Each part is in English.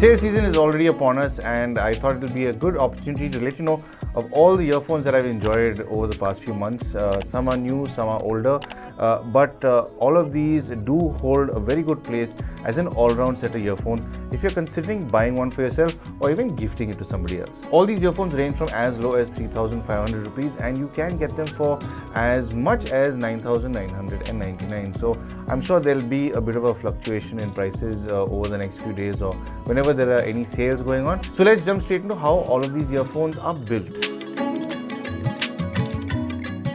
Sale season is already upon us, and I thought it will be a good opportunity to let you know of all the earphones that I've enjoyed over the past few months. Some are new, some are older, but all of these do hold a very good place as an all-round set of earphones if you're considering buying one for yourself or even gifting it to somebody else. All these earphones range from as low as 3,500 rupees, and you can get them for as much as 9,999. So I'm sure there'll be a bit of a fluctuation in prices over the next few days or whenever there are any sales going on. So let's jump straight into how all of these earphones are built.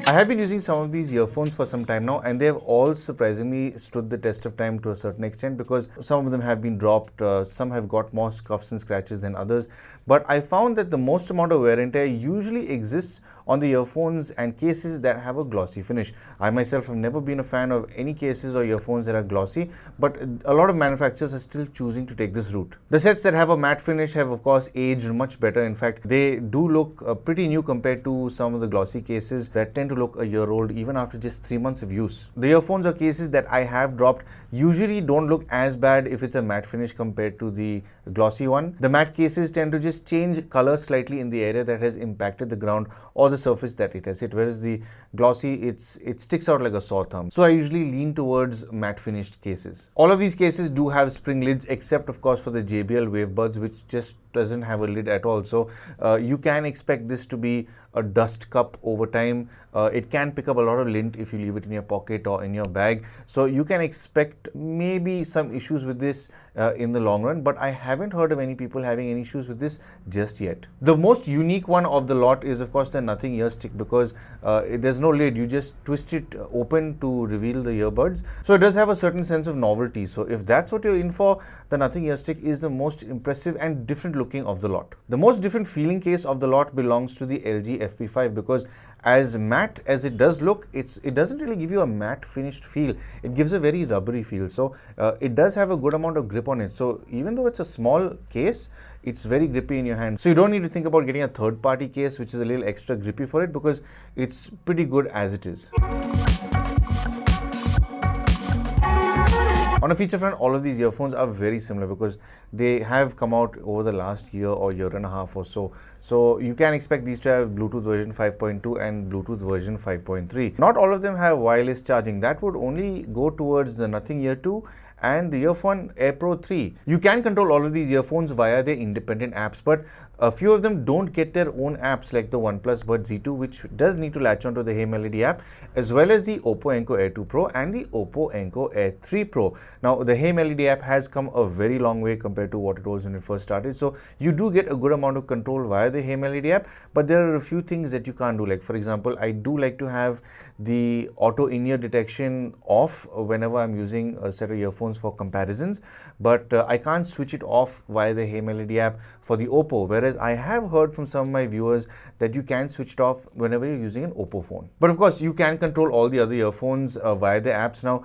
I have been using some of these earphones for some time now, and they have all surprisingly stood the test of time to a certain extent, because some of them have been dropped, some have got more scuffs and scratches than others. But I found that the most amount of wear and tear usually exists on the earphones and cases that have a glossy finish. I myself have never been a fan of any cases or earphones that are glossy, but a lot of manufacturers are still choosing to take this route. The sets that have a matte finish have of course aged much better. In fact, they do look pretty new compared to some of the glossy cases that tend to look a year old even after just 3 months of use. The earphones or cases that I have dropped usually don't look as bad if it's a matte finish compared to the glossy one. The matte cases tend to just change color slightly in the area that has impacted the ground or the surface that it has hit, whereas the glossy, it sticks out like a sore thumb. So I usually lean towards matte finished cases. All of these cases do have spring lids, except of course for the JBL Wavebuds, which just doesn't have a lid at all. So you can expect this to be a dust cup over time. It can pick up a lot of lint if you leave it in your pocket or in your bag. So you can expect maybe some issues with this in the long run, but I haven't heard of any people having any issues with this just yet. The most unique one of the lot is of course the nothing ear stick, because there's no lid. You just twist it open to reveal the earbuds. So it does have a certain sense of novelty. So if that's what you're in for, the nothing ear stick is the most impressive and different looking of the lot. The most different feeling case of the lot belongs to the LG FP5, because as matte as it does look, it doesn't really give you a matte finished feel. It gives a very rubbery feel. So it does have a good amount of grip on it. So even though it's a small case, it's very grippy in your hand. So you don't need to think about getting a third party case which is a little extra grippy for it, because it's pretty good as it is. On a feature front, all of these earphones are very similar because they have come out over the last year or year and a half or so. So you can expect these to have Bluetooth version 5.2 and Bluetooth version 5.3. Not all of them have wireless charging. That would only go towards the Nothing Ear 2 and the Earfun Air Pro 3. You can control all of these earphones via their independent apps, but a few of them don't get their own apps, like the OnePlus Buds Z2, which does need to latch onto the Hey Melody app, as well as the OPPO Enco Air 2 Pro and the OPPO Enco Air 3 Pro. Now, the Hey Melody app has come a very long way compared to what it was when it first started. So you do get a good amount of control via the Hey Melody app, but there are a few things that you can't do. Like, for example, I do like to have the auto in-ear detection off whenever I'm using a set of earphones for comparisons, but I can't switch it off via the Hey Melody app for the OPPO, whereas I have heard from some of my viewers that you can switch it off whenever you're using an OPPO phone. But of course, you can control all the other earphones via the apps. Now,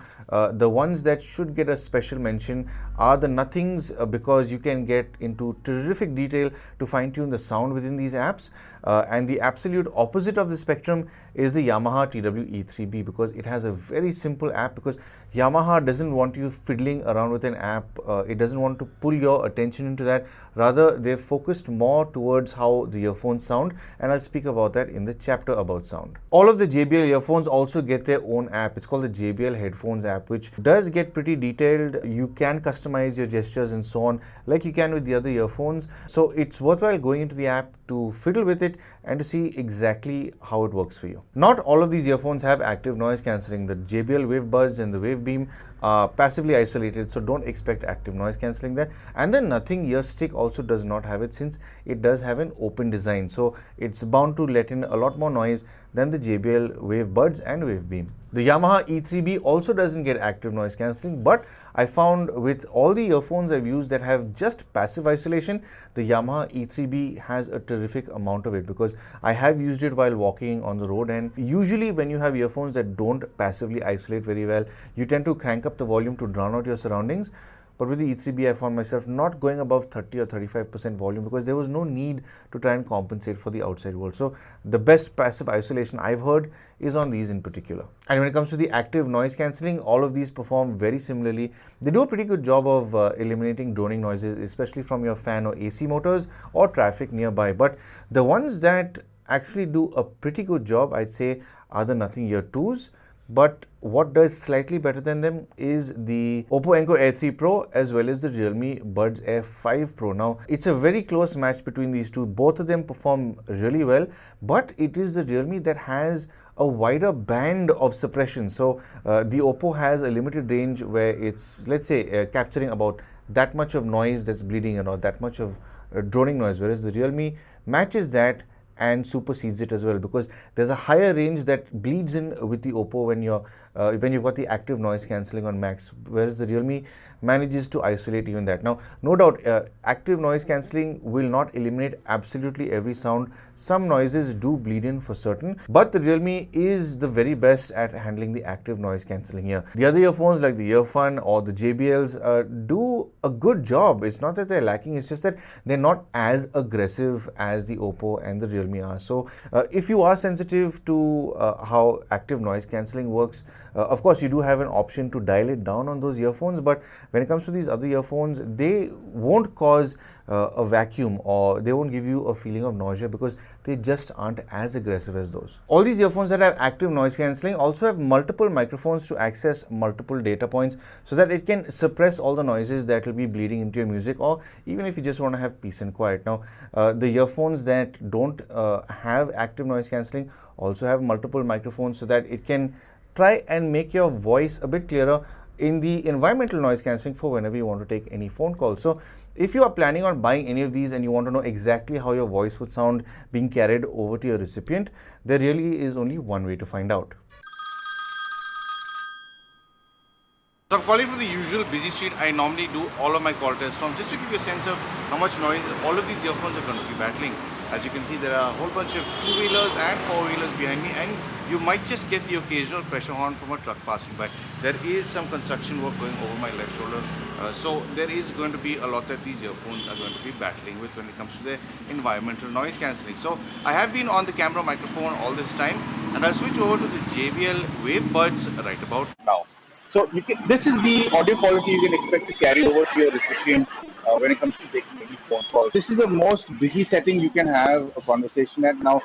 the ones that should get a special mention are the Nothings, because you can get into terrific detail to fine-tune the sound within these apps. And the absolute opposite of the spectrum is the Yamaha TWE3B, because it has a very simple app, because Yamaha doesn't want you fiddling around with an app. It doesn't want to pull your attention into that. Rather, they've focused more towards how the earphones sound, and I'll speak about that in the chapter about sound. All of the JBL earphones also get their own app. It's called the JBL Headphones app, which does get pretty detailed. You can customize your gestures and so on, like you can with the other earphones. So it's worthwhile going into the app to fiddle with it and to see exactly how it works for you. Not all of these earphones have active noise cancelling. The JBL Wavebuds and the Wavebeam are passively isolated, so don't expect active noise cancelling there. And the Nothing Ear Stick also does not have it, since it does have an open design. So it's bound to let in a lot more noise than the JBL Wavebuds and Wavebeam. The Yamaha E3B also doesn't get active noise cancelling, but I found with all the earphones I've used that have just passive isolation, the Yamaha E3B has a terrific amount of it, because I have used it while walking on the road, and usually when you have earphones that don't passively isolate very well, you tend to crank up the volume to drown out your surroundings. But with the E3B, I found myself not going above 30 or 35% volume because there was no need to try and compensate for the outside world. So the best passive isolation I've heard is on these in particular. And when it comes to the active noise cancelling, all of these perform very similarly. They do a pretty good job of eliminating droning noises, especially from your fan or AC motors or traffic nearby. But the ones that actually do a pretty good job, I'd say, are the Nothing Ear 2s. But what does slightly better than them is the OPPO Enco Air 3 Pro as well as the Realme Buds Air 5 Pro. Now, it's a very close match between these two. Both of them perform really well, but it is the Realme that has a wider band of suppression. So, the OPPO has a limited range where it's, let's say, capturing about that much of noise that's bleeding or that much of droning noise, whereas the Realme matches that and supersedes it as well, because there's a higher range that bleeds in with the OPPO when you've got the active noise cancelling on max, whereas the Realme manages to isolate even that. Now, no doubt, active noise cancelling will not eliminate absolutely every sound. Some noises do bleed in for certain, but the Realme is the very best at handling the active noise cancelling here. The other earphones like the Earfun or the JBLs do a good job. It's not that they're lacking, it's just that they're not as aggressive as the OPPO and the Realme are. So if you are sensitive to how active noise cancelling works, of course, you do have an option to dial it down on those earphones, but when it comes to these other earphones, they won't cause a vacuum or they won't give you a feeling of nausea because they just aren't as aggressive as those. All these earphones that have active noise cancelling also have multiple microphones to access multiple data points so that it can suppress all the noises that will be bleeding into your music, or even if you just want to have peace and quiet. Now, the earphones that don't have active noise cancelling also have multiple microphones so that it can try and make your voice a bit clearer in the environmental noise cancelling for whenever you want to take any phone call. So if you are planning on buying any of these and you want to know exactly how your voice would sound being carried over to your recipient, there really is only one way to find out. So I'm calling from the usual busy street I normally do all of my call tests from, just to give you a sense of how much noise all of these earphones are going to be battling. As you can see, there are a whole bunch of two-wheelers and four-wheelers behind me, and you might just get the occasional pressure horn from a truck passing by. There is some construction work going over my left shoulder, so there is going to be a lot that these earphones are going to be battling with when it comes to their environmental noise cancelling. So I have been on the camera microphone all this time, and I'll switch over to the JBL Wave Buds right about now. So this is the audio quality you can expect to carry over to your recipient when it comes to taking any phone call. This is the most busy setting you can have a conversation at. Now,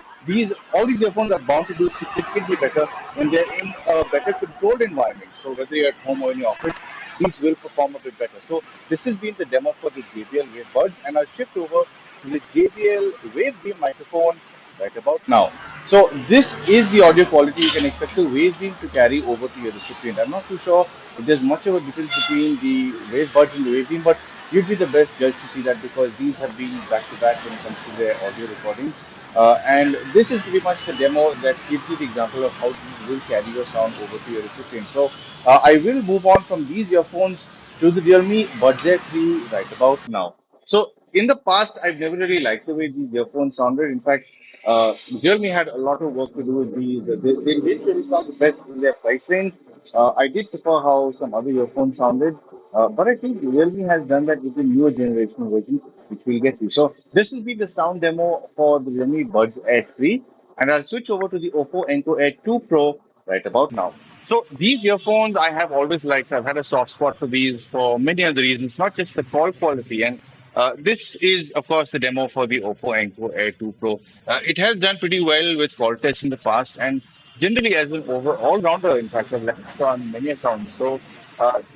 all these earphones are bound to do significantly better when they're in a better controlled environment. So whether you're at home or in your office, these will perform a bit better. So this has been the demo for the JBL Wave Buds, and I'll shift over to the JBL Wave Beam microphone right about now. So this is the audio quality you can expect the Wave Beam to carry over to your recipient. I'm not too sure if there's much of a difference between the Wave Buds and the Wave Beam, but you'd be the best judge to see that because these have been back to back when it comes to their audio recording. And this is pretty much the demo that gives you the example of how these will carry your sound over to your recipient. So I will move on from these earphones to the Realme Buds Air 3 right about now. So in the past, I've never really liked the way these earphones sounded. In fact, Realme had a lot of work to do with these. They didn't really sound the best in their price range. I did prefer how some other earphones sounded, but I think Realme has done that with the newer generation version, which we'll get to. So this will be the sound demo for the Realme Buds Air 3, and I'll switch over to the OPPO Enco Air 2 Pro right about now. So these earphones I have always liked. I've had a soft spot for these for many other reasons, not just the call quality. And this is, of course, the demo for the OPPO Enco Air 2 Pro. It has done pretty well with call tests in the past, and generally as an overall rounder, in fact, I've left on many accounts. So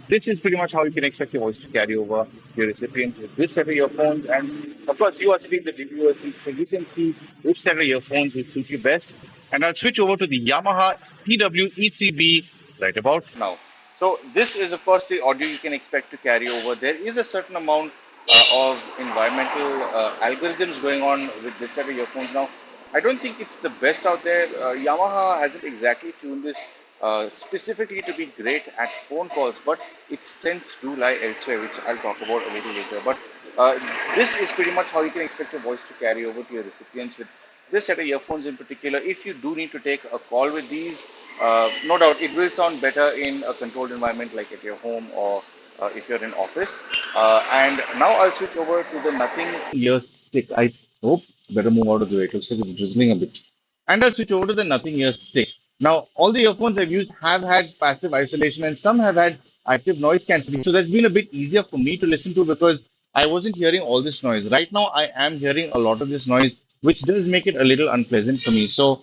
this is pretty much how you can expect your voice to carry over your recipients with this set of earphones. And of course, you are sitting the reviewers, so you can see which set of earphones will suit you best. And I'll switch over to the Yamaha TWECB right about now. So this is, of course, the audio you can expect to carry over. There is a certain amount of environmental algorithms going on with this set of earphones now. I don't think it's the best out there. Yamaha hasn't exactly tuned this specifically to be great at phone calls, but its strengths do lie elsewhere, which I'll talk about a little later. But this is pretty much how you can expect your voice to carry over to your recipients with this set of earphones in particular. If you do need to take a call with these, no doubt it will sound better in a controlled environment like at your home or if you're in office. And now I'll switch over to the nothing ear stick. I hope better move out of the way. It looks like it's drizzling a bit. And I'll switch over to the nothing ear stick. Now, all the earphones I've used have had passive isolation and some have had active noise cancelling. So that's been a bit easier for me to listen to because I wasn't hearing all this noise. Right now, I am hearing a lot of this noise, which does make it a little unpleasant for me. So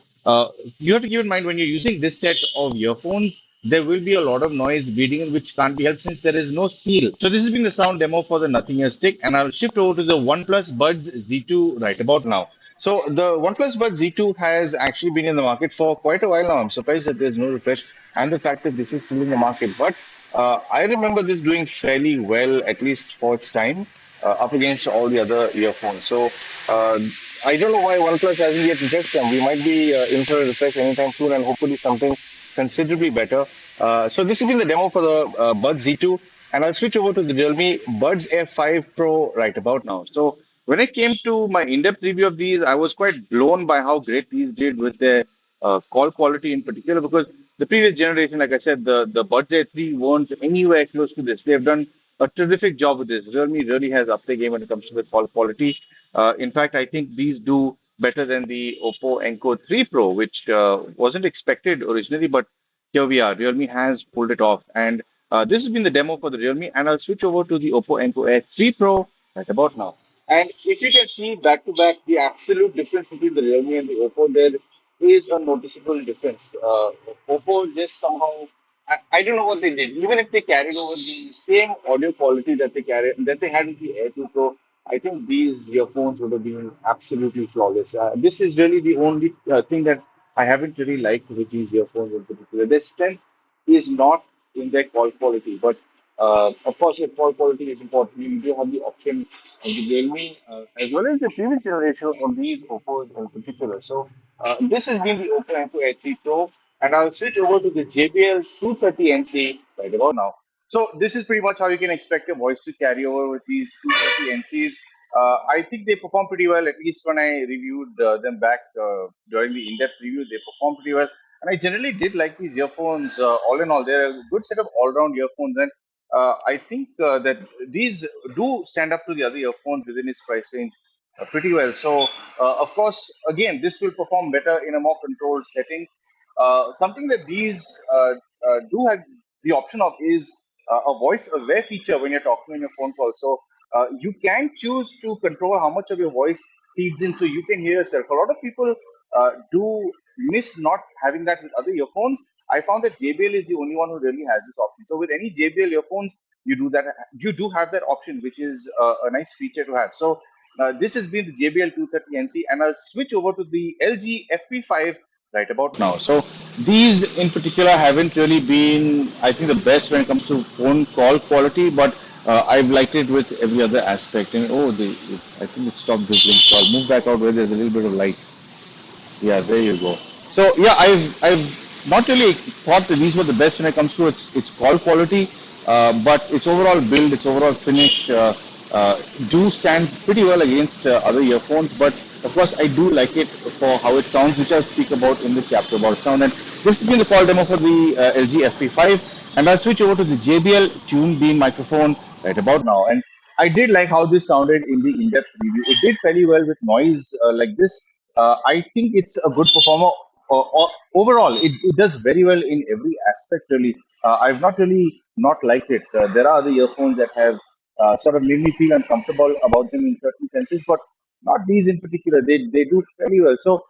you have to keep in mind when you're using this set of earphones, there will be a lot of noise bleeding in which can't be helped since there is no seal. So this has been the sound demo for the Nothing Ear Stick, and I'll shift over to the OnePlus Buds Z2 right about now. So the OnePlus Buds Z2 has actually been in the market for quite a while now. I'm surprised that there's no refresh and the fact that this is still in the market. But I remember this doing fairly well, at least for its time, up against all the other earphones. So uh, I don't know why OnePlus hasn't yet rejected them. We might be in for a refresh anytime soon and hopefully something considerably better. So this has been the demo for the Buds Z2, and I'll switch over to the Realme Buds F5 Pro right about now. So when it came to my in-depth review of these, I was quite blown by how great these did with their call quality in particular, because the previous generation, like I said, the Buds Air 3 weren't anywhere close to this. They've done a terrific job with this. Realme really has upped their game when it comes to the call quality. In fact, I think these do better than the OPPO Enco 3 Pro, which wasn't expected originally, but here we are. Realme has pulled it off. And this has been the demo for the Realme. And I'll switch over to the OPPO Enco Air 3 Pro right about now. And if you can see back to back, the absolute difference between the Realme and the OPPO, there is a noticeable difference. OPPO just somehow, I don't know what they did. Even if they carried over the same audio quality that they had with the Air 2 Pro, I think these earphones would have been absolutely flawless. This is really the only thing that I haven't really liked with these earphones in particular. Their strength is not in their call quality, but of course, if call quality is important, you do have the option of the Realme as well as the previous generation of these Oppos in particular. So this has been the Oppo Enco H3 Pro, and I'll switch over to the JBL 230 NC right about now. So this is pretty much how you can expect your voice to carry over with these 230 NCs. I think they perform pretty well, at least when I reviewed them back during the in-depth review, they perform pretty well. And I generally did like these earphones. All in all, they're a good set of all-round earphones, and I think that these do stand up to the other earphones within its price range pretty well. So, of course, again, this will perform better in a more controlled setting. Something that these do have the option of is a voice aware feature when you're talking on your phone call. So you can choose to control how much of your voice feeds in so you can hear yourself. A lot of people do miss not having that with other earphones. I found that JBL is the only one who really has this option. So with any JBL earphones, you do that. You do have that option, which is a nice feature to have. So this has been the JBL 230 NC, and I'll switch over to the LG FP5 right about now. So these in particular haven't really been, I think, the best when it comes to phone call quality, but I've liked it with every other aspect. And I think it stopped drizzling. So I'll move back out where there's a little bit of light. Yeah, there you go. So yeah, I've not really thought that these were the best when it comes to its call quality, but its overall build, its overall finish do stand pretty well against other earphones. But of course, I do like it for how it sounds, which I'll speak about in the chapter about sound. And this has been the call demo for the LG FP5, and I'll switch over to the JBL Tune Beam microphone right about now. And I did like how this sounded in the in-depth review. It did fairly well with noise like this. I think it's a good performer. Overall, it does very well in every aspect, really. I've not really not liked it. There are other earphones that have sort of made me feel uncomfortable about them in certain senses, but not these in particular. They do fairly well. So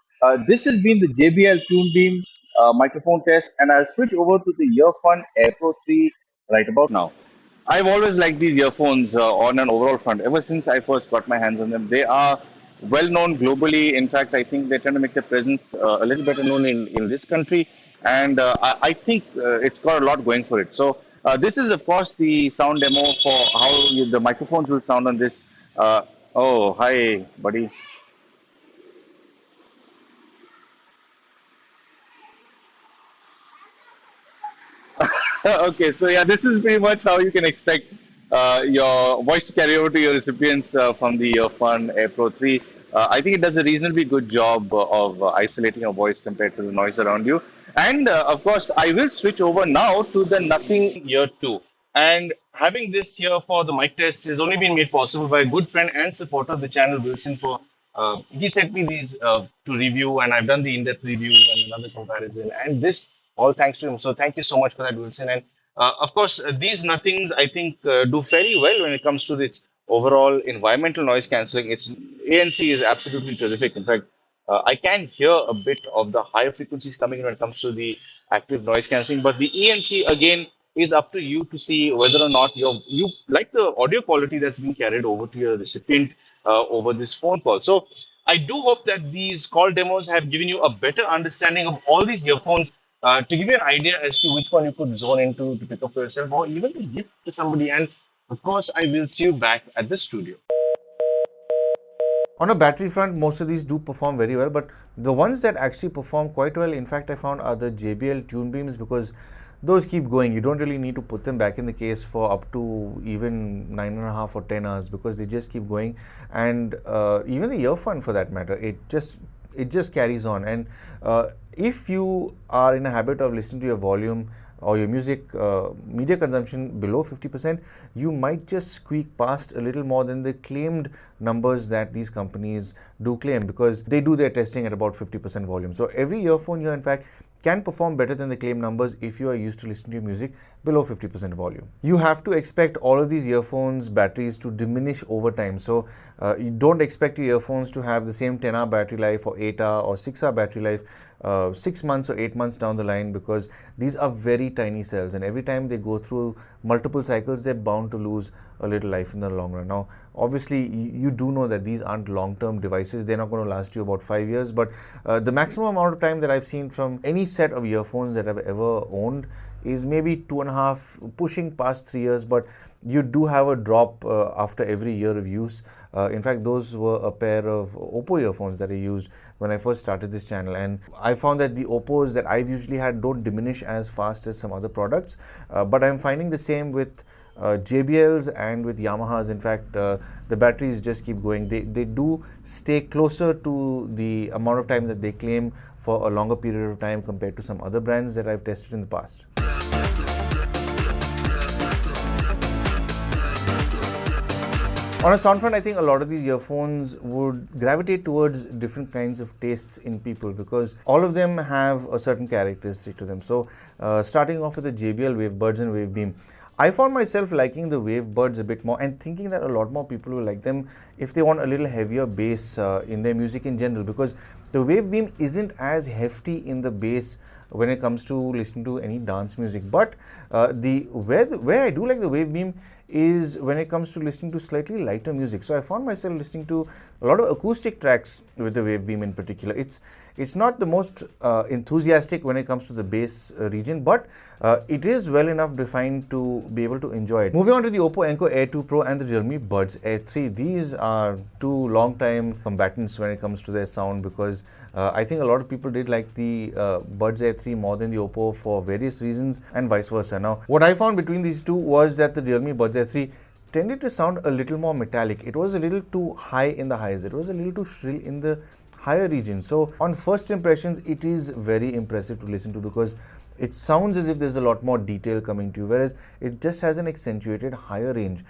this has been the JBL Tune Beam microphone test, and I'll switch over to the Earfun Air Pro 3 right about now. I've always liked these earphones on an overall front. Ever since I first got my hands on them, they are well known globally. In fact, I think they're trying to make their presence a little better known in this country, and I think it's got a lot going for it. So this is, of course, the sound demo for how the microphones will sound on this. Oh, hi, buddy. Okay, so yeah, this is pretty much how you can expect your voice to carry over to your recipients from the Earfun Air Pro 3. I think it does a reasonably good job of isolating your voice compared to the noise around you. And of course, I will switch over now to the Nothing Ear 2. And having this here for the mic test has only been made possible by a good friend and supporter of the channel, Wilson. For he sent me these to review, and I've done the in-depth review and another comparison, and this all thanks to him. So thank you so much for that, Wilson. And of course, these nothings I think do fairly well when it comes to its overall environmental noise cancelling. Its ANC is absolutely terrific. In fact, I can hear a bit of the higher frequencies coming in when it comes to the active noise cancelling, but the ENC again is up to you to see whether or not you like the audio quality that's being carried over to your recipient over this phone call. So I do hope that these call demos have given you a better understanding of all these earphones to give you an idea as to which one you could zone into to pick up for yourself or even to gift to somebody. And of course, I will see you back at the studio. On a battery front, most of these do perform very well, but the ones that actually perform quite well, in fact, I found are the JBL tune beams, because those keep going. You don't really need to put them back in the case for up to even 9.5 or 10 hours, because they just keep going. And even the Earfun, for that matter, it just carries on. And if you are in a habit of listening to your volume or your music media consumption below 50%, you might just squeak past a little more than the claimed numbers that these companies do claim, because they do their testing at about 50% volume. So every earphone here, in fact, can perform better than the claim numbers if you are used to listening to your music below 50% volume. You have to expect all of these earphones batteries to diminish over time. So you don't expect your earphones to have the same 10-hour battery life or 8-hour or 6-hour battery life 6 months or 8 months down the line, because these are very tiny cells, and every time they go through multiple cycles, they're bound to lose a little life in the long run. Now, obviously, you do know that these aren't long-term devices. They're not going to last you about 5 years, but the maximum amount of time that I've seen from any set of earphones that I've ever owned is maybe 2.5, pushing past 3 years, but you do have a drop after every year of use. In fact, those were a pair of OPPO earphones that I used when I first started this channel, and I found that the OPPOs that I've usually had don't diminish as fast as some other products, but I'm finding the same with JBLs and with Yamahas. In fact, the batteries just keep going. They do stay closer to the amount of time that they claim for a longer period of time compared to some other brands that I've tested in the past. On a sound front, I think a lot of these earphones would gravitate towards different kinds of tastes in people, because all of them have a certain characteristic to them. So, starting off with the JBL Wavebuds and Wavebeam, I found myself liking the Wavebuds a bit more, and thinking that a lot more people will like them if they want a little heavier bass in their music in general, because the Wavebeam isn't as hefty in the bass when it comes to listening to any dance music. But where I do like the Wavebeam is when it comes to listening to slightly lighter music. So I found myself listening to a lot of acoustic tracks with the Wavebeam in particular. It's not the most enthusiastic when it comes to the bass region, but it is well enough defined to be able to enjoy it. Moving on to the OPPO Enco Air 2 Pro and the Realme Buds Air 3. These are two long-time combatants when it comes to their sound, because I think a lot of people did like the Buds Air 3 more than the OPPO for various reasons, and vice versa. Now, what I found between these two was that the Realme Buds Air 3 tended to sound a little more metallic. It was a little too high in the highs. It was a little too shrill in the higher region. So on first impressions, it is very impressive to listen to, because it sounds as if there's a lot more detail coming to you, whereas it just has an accentuated higher range.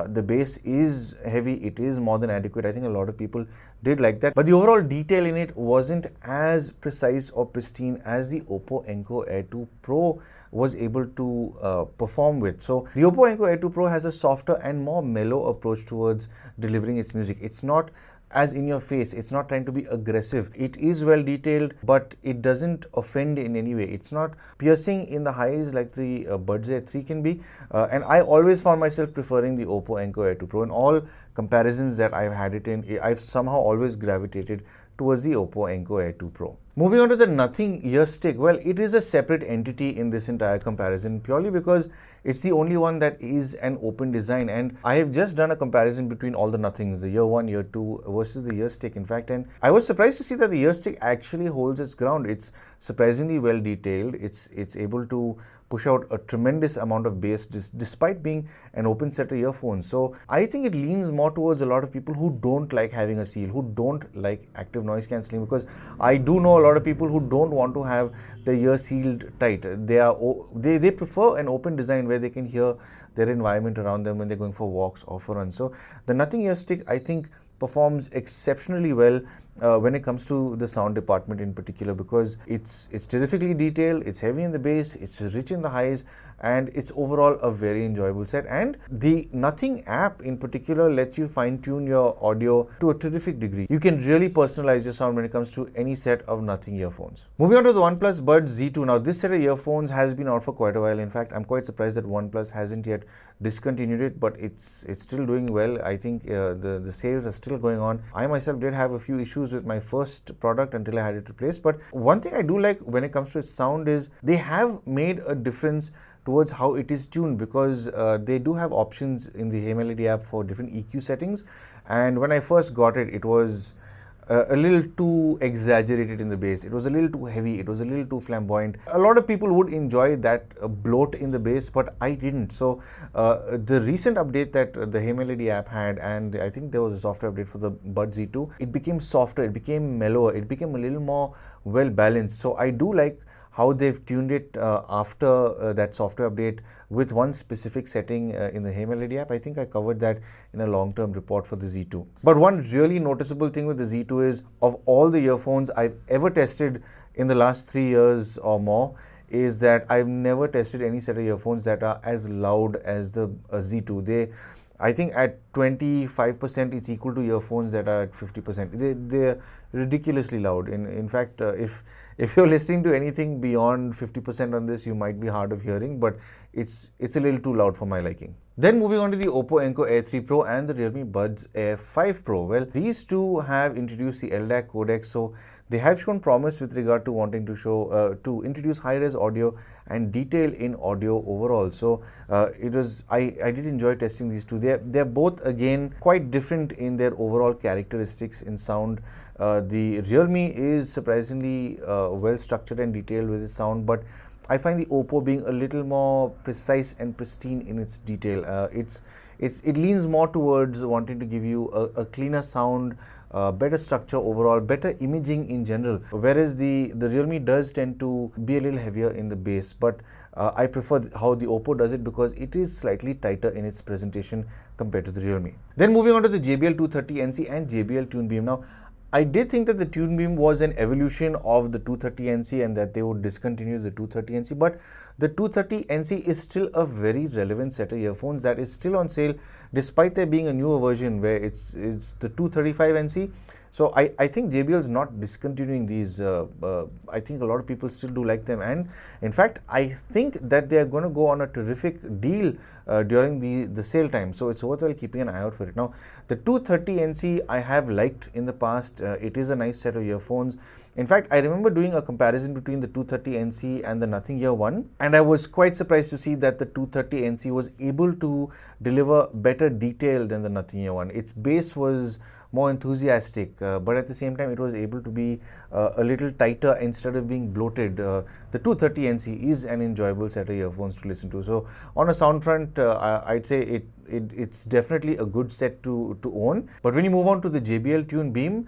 The bass is heavy, it is more than adequate. I think a lot of people did like that, but the overall detail in it wasn't as precise or pristine as the OPPO Enco Air 2 Pro was able to perform with. So the OPPO Enco Air 2 Pro has a softer and more mellow approach towards delivering its music. It's not as in your face, it's not trying to be aggressive. It is well detailed, but it doesn't offend in any way. It's not piercing in the highs like the Buds Air 3 can be. And I always found myself preferring the OPPO Enco Air 2 Pro. In all comparisons that I've had it in, I've somehow always gravitated towards the OPPO Enco Air 2 Pro. Moving on to the Nothing Ear Stick. Well, it is a separate entity in this entire comparison, purely because it's the only one that is an open design, and I have just done a comparison between all the Nothings, the Ear 1, Ear 2 versus the Ear Stick, in fact, and I was surprised to see that the Ear Stick actually holds its ground. It's surprisingly well detailed. It's able to push out a tremendous amount of bass despite being an open set of earphones. So I think it leans more towards a lot of people who don't like having a seal, who don't like active noise cancelling, because I do know a lot of people who don't want to have their ear sealed tight. They prefer an open design where they can hear their environment around them when they're going for walks or for runs. So the Nothing Ear Stick, I think, performs exceptionally well when it comes to the sound department in particular, because it's terrifically detailed, it's heavy in the bass, it's rich in the highs, and it's overall a very enjoyable set. And the Nothing app in particular lets you fine-tune your audio to a terrific degree. You can really personalize your sound when it comes to any set of Nothing earphones. Moving on to the OnePlus Buds Z2. Now this set of earphones has been out for quite a while. In fact, I'm quite surprised that OnePlus hasn't yet discontinued it, but it's still doing well. I think the sales are still going on. I myself did have a few issues with my first product until I had it replaced, but one thing I do like when it comes to its sound is they have made a difference towards how it is tuned, because they do have options in the Hey Melody app for different EQ settings, and when I first got it, it was a little too exaggerated in the bass. It was a little too heavy. It was a little too flamboyant. A lot of people would enjoy that bloat in the bass, but I didn't. So the recent update that the Hey Melody app had, and I think there was a software update for the Buds Z2, it became softer, it became mellower, it became a little more well balanced. So I do like how they've tuned it after that software update with one specific setting in the Hey Melody app. I think I covered that in a long-term report for the Z2. But one really noticeable thing with the Z2 is, of all the earphones I've ever tested in the last 3 years or more, is that I've never tested any set of earphones that are as loud as the Z2. I think at 25% it's equal to earphones that are at 50%. They're ridiculously loud. In fact, if you're listening to anything beyond 50% on this, you might be hard of hearing, but it's a little too loud for my liking. Then moving on to the OPPO Enco Air 3 Pro and the Realme Buds Air 5 Pro. Well, these two have introduced the LDAC codec, so they have shown promise with regard to wanting to show to introduce high-res audio and detail in audio overall. So I did enjoy testing these two. They're both again quite different in their overall characteristics in sound. The Realme is surprisingly well structured and detailed with its sound, but I find the OPPO being a little more precise and pristine in its detail. It leans more towards wanting to give you a cleaner sound, better structure overall, better imaging in general, whereas the Realme does tend to be a little heavier in the bass. But I prefer how the OPPO does it, because it is slightly tighter in its presentation compared to the Realme. Then moving on to the JBL 230NC and JBL TuneBeam. Now, I did think that the TuneBeam was an evolution of the 230NC and that they would discontinue the 230NC, but the 230NC is still a very relevant set of earphones that is still on sale, despite there being a newer version where it's the 235NC. So I think JBL is not discontinuing these. I think a lot of people still do like them, and in fact I think that they are going to go on a terrific deal during the sale time. So it's worthwhile keeping an eye out for it. Now the 230NC I have liked in the past. It is a nice set of earphones. In fact, I remember doing a comparison between the 230NC and the Nothing Ear 1, and I was quite surprised to see that the 230NC was able to deliver better detail than the Nothing Ear 1. Its bass was more enthusiastic, but at the same time it was able to be a little tighter instead of being bloated. The 230NC is an enjoyable set of earphones to listen to. So on a sound front, I'd say it's definitely a good set to own. But when you move on to the JBL TuneBeam,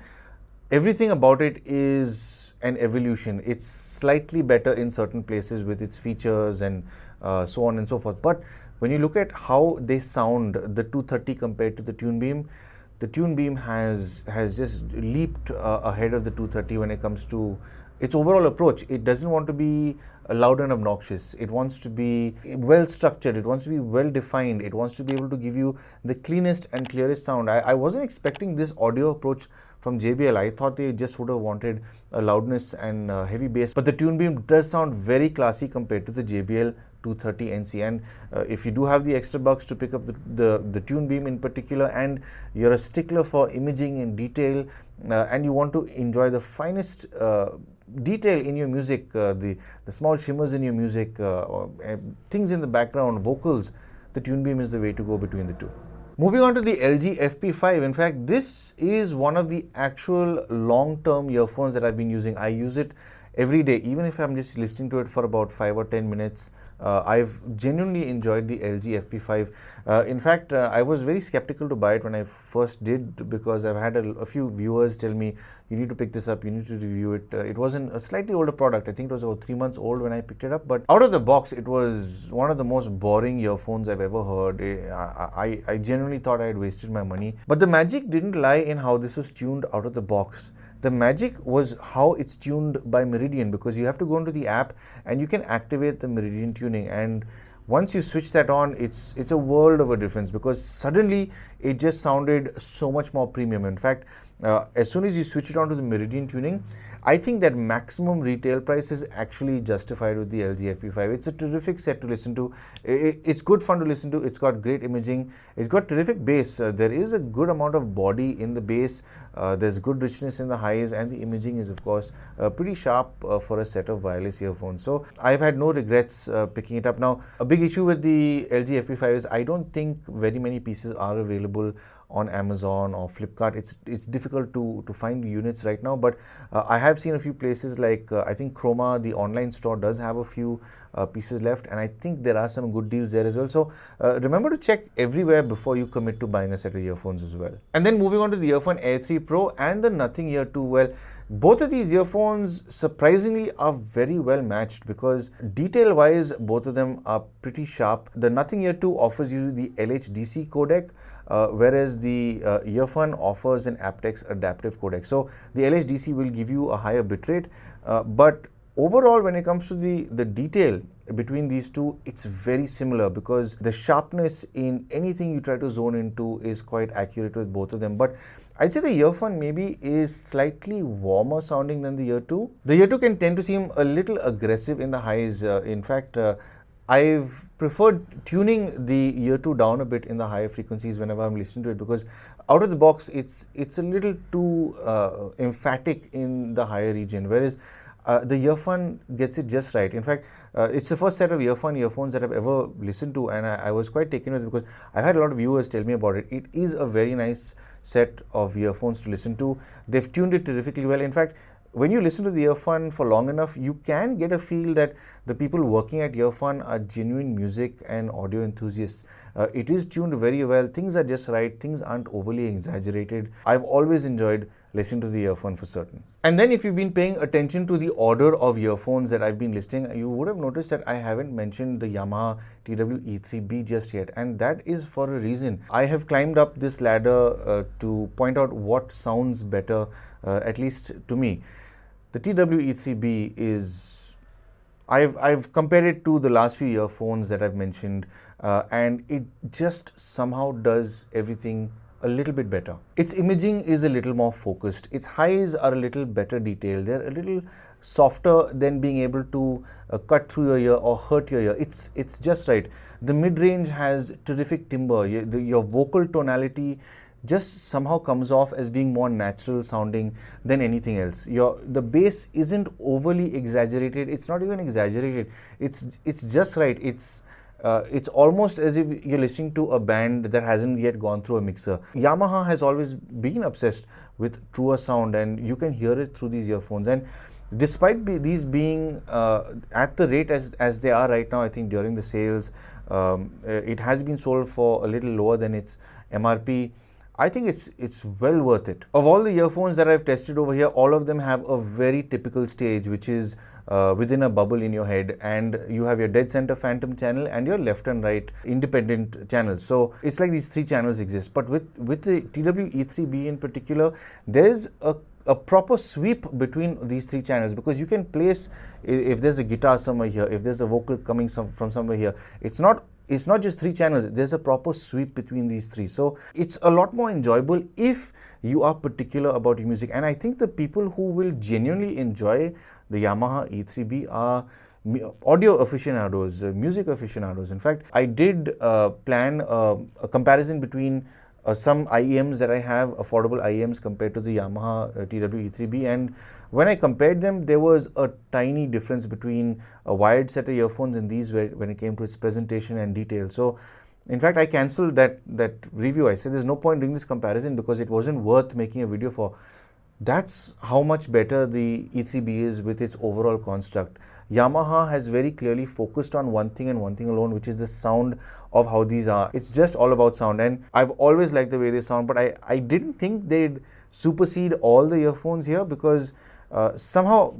everything about it is an evolution. It's slightly better in certain places with its features and so on and so forth. But when you look at how they sound, the 230 compared to the TuneBeam has just leaped ahead of the 230 when it comes to its overall approach. It doesn't want to be loud and obnoxious. It wants to be well structured. It wants to be well defined. It wants to be able to give you the cleanest and clearest sound. I wasn't expecting this audio approach from JBL. I thought they just would have wanted a loudness and heavy bass, but the TuneBeam does sound very classy compared to the JBL 230NC. And if you do have the extra bucks to pick up the TuneBeam in particular, and you're a stickler for imaging and detail, and you want to enjoy the finest detail in your music, the small shimmers in your music, things in the background, vocals, the TuneBeam is the way to go between the two. Moving on to the LG FP5. In fact, this is one of the actual long-term earphones that I've been using. I use it every day, even if I'm just listening to it for about 5 or 10 minutes. I've genuinely enjoyed the LG FP5. In fact, I was very skeptical to buy it when I first did, because I've had a few viewers tell me, you need to pick this up, you need to review it. It was a slightly older product. I think it was about 3 months old when I picked it up. But out of the box, it was one of the most boring earphones I've ever heard. I genuinely thought I had wasted my money. But the magic didn't lie in how this was tuned out of the box. The magic was how it's tuned by Meridian, because you have to go into the app and you can activate the Meridian tuning. And once you switch that on, it's a world of a difference, because suddenly it just sounded so much more premium. In fact, as soon as you switch it on to the Meridian tuning, I think that maximum retail price is actually justified with the LG FP5. It's a terrific set to listen to. It's good fun to listen to. It's got great imaging. It's got terrific bass. There is a good amount of body in the bass. There's good richness in the highs, and the imaging is, of course, pretty sharp for a set of wireless earphones. So I've had no regrets picking it up. Now, a big issue with the LG FP5 is I don't think very many pieces are available on Amazon or Flipkart. It's difficult to find units right now, but I have seen a few places like I think Chroma, the online store, does have a few pieces left, and I think there are some good deals there as well. So remember to check everywhere before you commit to buying a set of earphones as well. And then moving on to the Earfun Air 3 Pro and the Nothing Ear 2. Well, both of these earphones surprisingly are very well matched, because detail wise both of them are pretty sharp. The Nothing Ear 2 offers you the LHDC codec, whereas the Earfun offers an aptX adaptive codec. So the LHDC will give you a higher bitrate, but overall, when it comes to the detail between these two, it's very similar, because the sharpness in anything you try to zone into is quite accurate with both of them. But I'd say the Earfun maybe is slightly warmer sounding than the Ear 2. The Ear 2 can tend to seem a little aggressive in the highs. In fact, I've preferred tuning the Ear 2 down a bit in the higher frequencies whenever I'm listening to it, because out of the box, it's a little too emphatic in the higher region, whereas the Earfun gets it just right. In fact, it's the first set of Earfun earphones that I've ever listened to, and I was quite taken with it, because I've had a lot of viewers tell me about it. It is a very nice set of earphones to listen to. They've tuned it terrifically well. In fact, when you listen to the Earfun for long enough, you can get a feel that the people working at Earfun are genuine music and audio enthusiasts. It is tuned very well. Things are just right. Things aren't overly exaggerated. I've always enjoyed listening to the Earfun for certain. And then if you've been paying attention to the order of earphones that I've been listing, you would have noticed that I haven't mentioned the Yamaha TWE3B just yet, and that is for a reason. I have climbed up this ladder to point out what sounds better, at least to me. The TWE3B is, I've compared it to the last few earphones that I've mentioned, and it just somehow does everything a little bit better. Its imaging is a little more focused. Its highs are a little better detailed. They're a little softer than being able to cut through your ear or hurt your ear. It's just right. The mid-range has terrific timbre. Your vocal tonality just somehow comes off as being more natural sounding than anything else. The bass isn't overly exaggerated. It's not even exaggerated. It's just right. It's almost as if you're listening to a band that hasn't yet gone through a mixer. Yamaha has always been obsessed with truer sound, and you can hear it through these earphones. And despite these being at the rate as they are right now, I think during the sales, it has been sold for a little lower than its MRP. I think it's well worth it. Of all the earphones that I've tested over here, all of them have a very typical stage, which is within a bubble in your head, and you have your dead center phantom channel and your left and right independent channels. So it's like these three channels exist. But with the TWE3B in particular, there's a proper sweep between these three channels, because you can place, if there's a guitar somewhere here, if there's a vocal coming from somewhere here, it's not just three channels, there's a proper sweep between these three. So it's a lot more enjoyable if you are particular about your music. And I think the people who will genuinely enjoy the Yamaha E3B are audio aficionados, music aficionados. In fact, I did plan a comparison between some IEMs that I have, affordable IEMs, compared to the Yamaha TWE3B, and when I compared them, there was a tiny difference between a wired set of earphones and these when it came to its presentation and detail. So in fact, I cancelled that review. I said there's no point doing this comparison because it wasn't worth making a video for. That's how much better the E3B is with its overall construct. Yamaha has very clearly focused on one thing and one thing alone, which is the sound of how these are. It's just all about sound, and I've always liked the way they sound, but I didn't think they'd supersede all the earphones here, because somehow,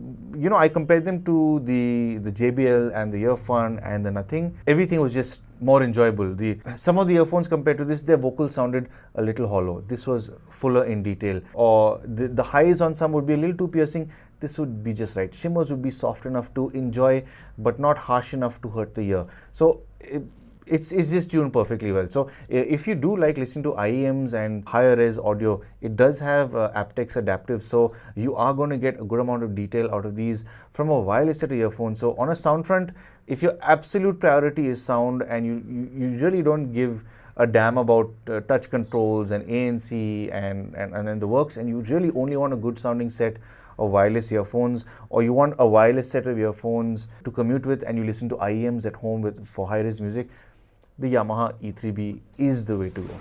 I compared them to the JBL and the Earfun and the Nothing. Everything was just more enjoyable. Some of the earphones compared to this, their vocals sounded a little hollow. This was fuller in detail, or the highs on some would be a little too piercing. This would be just right. Shimmers would be soft enough to enjoy, but not harsh enough to hurt the ear. So it's just tuned perfectly well. So if you do like listening to IEMs and higher res audio, it does have aptX adaptive, so you are going to get a good amount of detail out of these from a wireless set of earphones. So on a sound front, if your absolute priority is sound and you really don't give a damn about touch controls and ANC and then the works, and you really only want a good sounding set of wireless earphones, or you want a wireless set of earphones to commute with and you listen to IEMs at home for high-res music, the Yamaha E3B is the way to go.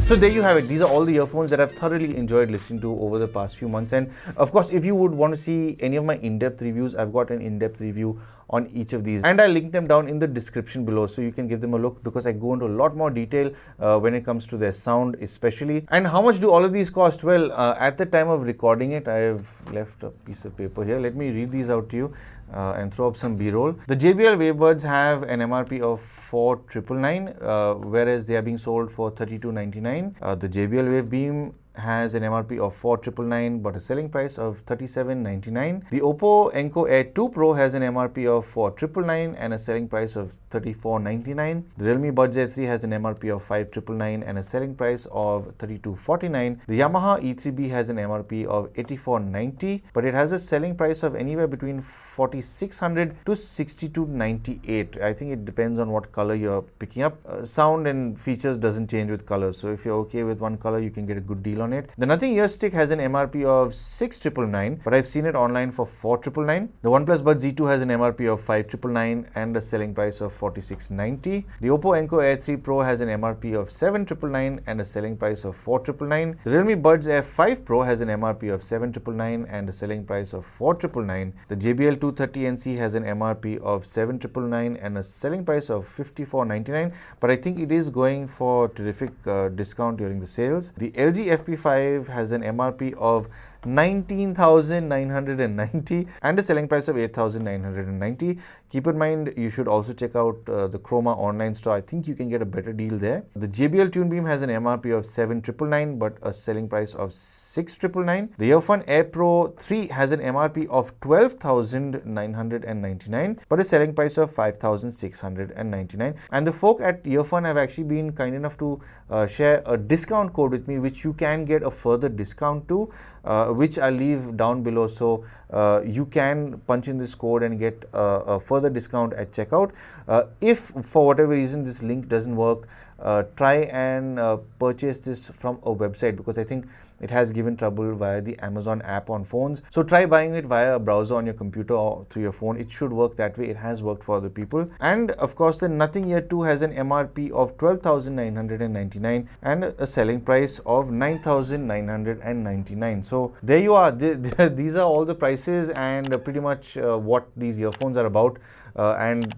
So there you have it. These are all the earphones that I've thoroughly enjoyed listening to over the past few months. And of course, if you would want to see any of my in-depth reviews, I've got an in-depth review on each of these, and I'll link them down in the description below, so you can give them a look, because I go into a lot more detail when it comes to their sound especially. And how much do all of these cost? Well, at the time of recording it, I've left a piece of paper here. Let me read these out to you. And throw up some B-roll. The JBL Wavebuds have an MRP of 4,999, whereas they are being sold for 3,299. The JBL Wavebeam has an MRP of 4,999 but a selling price of 3,799. The OPPO Enco Air 2 Pro has an MRP of 4,999 and a selling price of 3,499. The Realme Buds Air 3 has an MRP of 5,999 and a selling price of 3,249. The Yamaha E3B has an MRP of 8,490, but it has a selling price of anywhere between 4,600 to 6,298. I think it depends on what color you're picking up. Sound and features doesn't change with color, so if you're okay with one color, you can get a good deal on it. The Nothing Ear Stick has an MRP of 6,999, but I've seen it online for 4,999. The OnePlus Buds Z2 has an MRP of 5,999 and a selling price of 4,690. The OPPO Enco Air 3 Pro has an MRP of 7,999 and a selling price of 4,999. The Realme Buds Air 5 Pro has an MRP of 7,999 and a selling price of 4,999. The JBL 230NC has an MRP of 7,999 and a selling price of 5,499, but I think it is going for terrific discount during the sales. The LG FP5 has an MRP of 19,990 and a selling price of 8,990. Keep in mind, you should also check out the Chroma online store. I think you can get a better deal there. The JBL TuneBeam has an MRP of 7,999 but a selling price of 6,999. The Earfun Air Pro 3 has an MRP of 12,999 but a selling price of 5,699. And the folk at Earfun have actually been kind enough to share a discount code with me, which you can get a further discount to, which I'll leave down below, so you can punch in this code and get a further discount at checkout. If for whatever reason this link doesn't work, try and purchase this from a website, because I think it has given trouble via the Amazon app on phones. So try buying it via a browser on your computer or through your phone. It should work that way. It has worked for other people. And of course, the Nothing Ear 2 has an MRP of 12,999 and a selling price of 9,999. So there you are. These are all the prices and pretty much what these earphones are about. And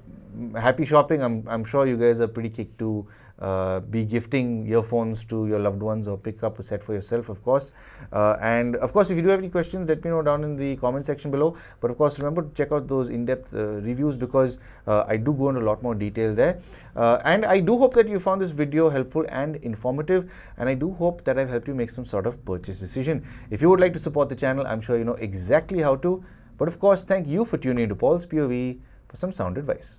happy shopping. I'm sure you guys are pretty kicked to be gifting earphones to your loved ones or pick up a set for yourself, of course. And of course, if you do have any questions, let me know down in the comment section below. But of course, remember to check out those in-depth reviews, because I do go into a lot more detail there. And I do hope that you found this video helpful and informative, and I do hope that I've helped you make some sort of purchase decision. If you would like to support the channel, I'm sure you know exactly how to. But of course, thank you for tuning into Paul's POV for some sound advice.